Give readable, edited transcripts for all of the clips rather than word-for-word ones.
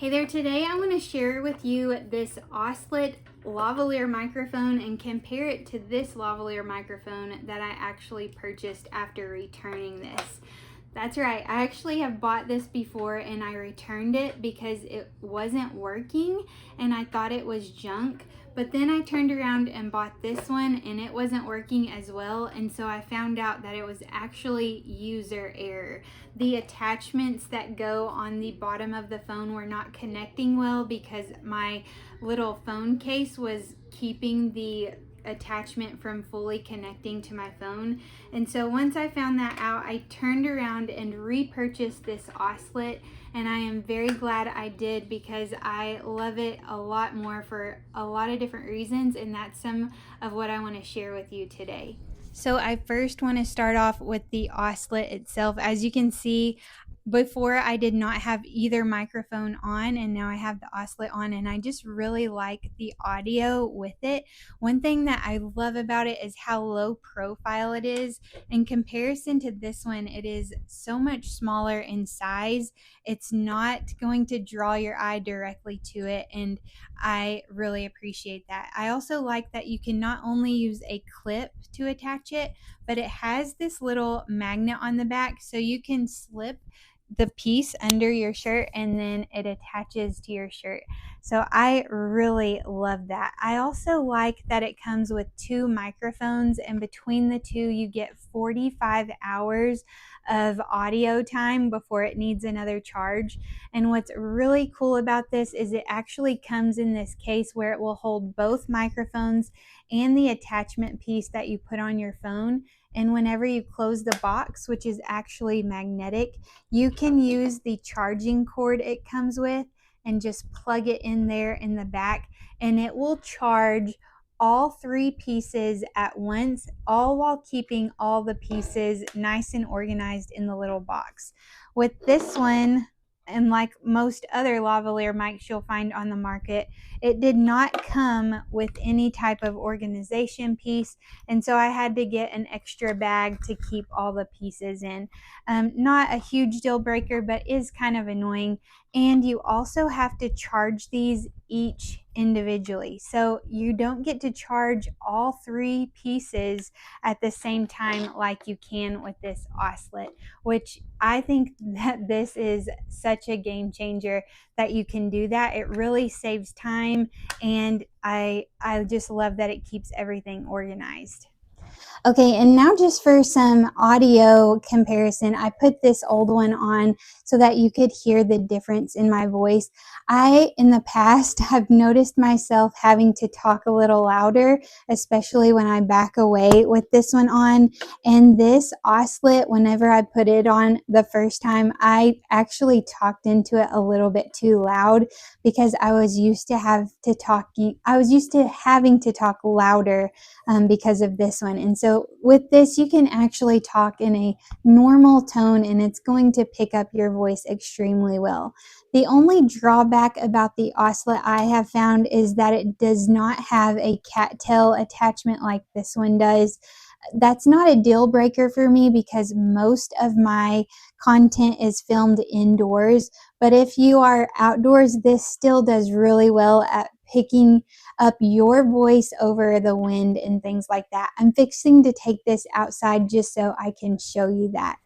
Hey there, today I want to share with you this Auslet lavalier microphone and compare it to this lavalier microphone that I actually purchased after returning this. That's right, I actually have bought this before and I returned it because it wasn't working and I thought it was junk. But then I turned around and bought this one and it wasn't working as well, and so I found out that it was actually user error. The attachments that go on the bottom of the phone were not connecting well because my little phone case was keeping the attachment from fully connecting to my phone. And so once I found that out, I turned around and repurchased this Auslet, and I am very glad I did because I love it a lot more for a lot of different reasons, and that's some of what I want to share with you today. So I first want to start off with the Auslet itself. As you can see, before I did not have either microphone on, and now I have the Auslet on, and I just really like the audio with it. One thing that I love about it is how low profile it is. In comparison to this one, it is so much smaller in size. It's not going to draw your eye directly to it, and I really appreciate that. I also like that you can not only use a clip to attach it, but it has this little magnet on the back, so you can slip the piece under your shirt and then it attaches to your shirt. So I really love that. I also like that it comes with two microphones, and between the two you get 45 hours of audio time before it needs another charge. And what's really cool about this is it actually comes in this case where it will hold both microphones and the attachment piece that you put on your phone. And whenever you close the box, which is actually magnetic, you can use the charging cord it comes with and just plug it in there in the back, and it will charge all three pieces at once, all while keeping all the pieces nice and organized in the little box. With this one, and like most other lavalier mics you'll find on the market, it did not come with any type of organization piece, and so I had to get an extra bag to keep all the pieces in. Not a huge deal breaker, but is kind of annoying. And you also have to charge these each individually, so you don't get to charge all three pieces at the same time like you can with this Auslet, which I think that this is such a game changer that you can do that. It really saves time, and I just love that it keeps everything organized. Okay, and now just for some audio comparison, I put this old one on so that you could hear the difference in my voice. I, in the past, have noticed myself having to talk a little louder, especially when I back away with this one on. And this Auslet, whenever I put it on the first time, I actually talked into it a little bit too loud because I was used to having to talk louder because of this one. And so with this, you can actually talk in a normal tone and it's going to pick up your voice extremely well. The only drawback about the Auslet I have found is that it does not have a cattail attachment like this one does. That's not a deal breaker for me because most of my content is filmed indoors, but if you are outdoors, this still does really well at picking up your voice over the wind and things like that. I'm fixing to take this outside just so I can show you that.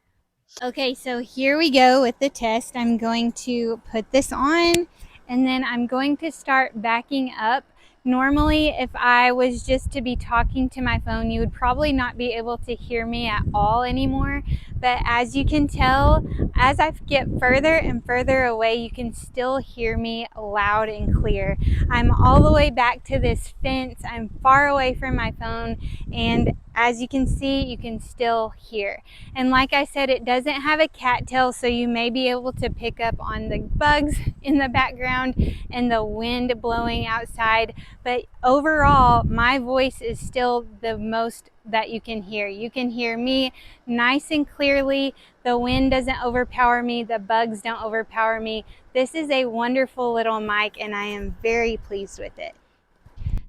Okay, so here we go with the test. I'm going to put this on and then I'm going to start backing up. Normally, if I was just to be talking to my phone, you would probably not be able to hear me at all anymore. But as you can tell, as I get further and further away, you can still hear me loud and clear. I'm all the way back to this fence. I'm far away from my phone, and as you can see, you can still hear. And like I said, it doesn't have a cattail, so you may be able to pick up on the bugs in the background and the wind blowing outside. But overall, my voice is still the most that you can hear. You can hear me nice and clearly. The wind doesn't overpower me. The bugs don't overpower me. This is a wonderful little mic, and I am very pleased with it.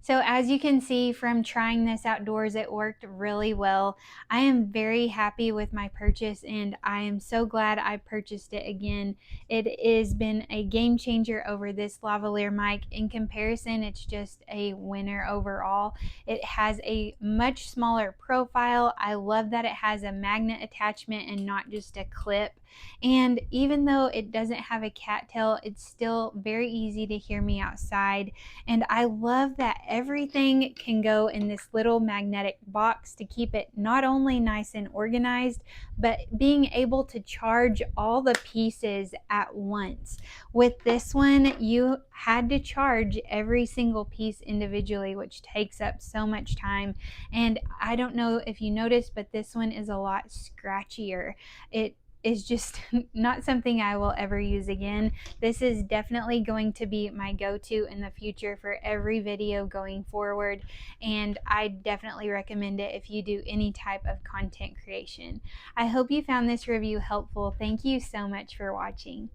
So as you can see from trying this outdoors, it worked really well. I am very happy with my purchase, and I am so glad I purchased it again. It has been a game changer over this lavalier mic. In comparison, it's just a winner overall. It has a much smaller profile. I love that it has a magnet attachment and not just a clip. And even though it doesn't have a cattail, it's still very easy to hear me outside. And I love that everything can go in this little magnetic box to keep it not only nice and organized, but being able to charge all the pieces at once. With this one, you had to charge every single piece individually, which takes up so much time. And I don't know if you noticed, but this one is a lot scratchier. It is just not something I will ever use again. This is definitely going to be my go-to in the future for every video going forward, and I definitely recommend it if you do any type of content creation. I hope you found this review helpful. Thank you so much for watching.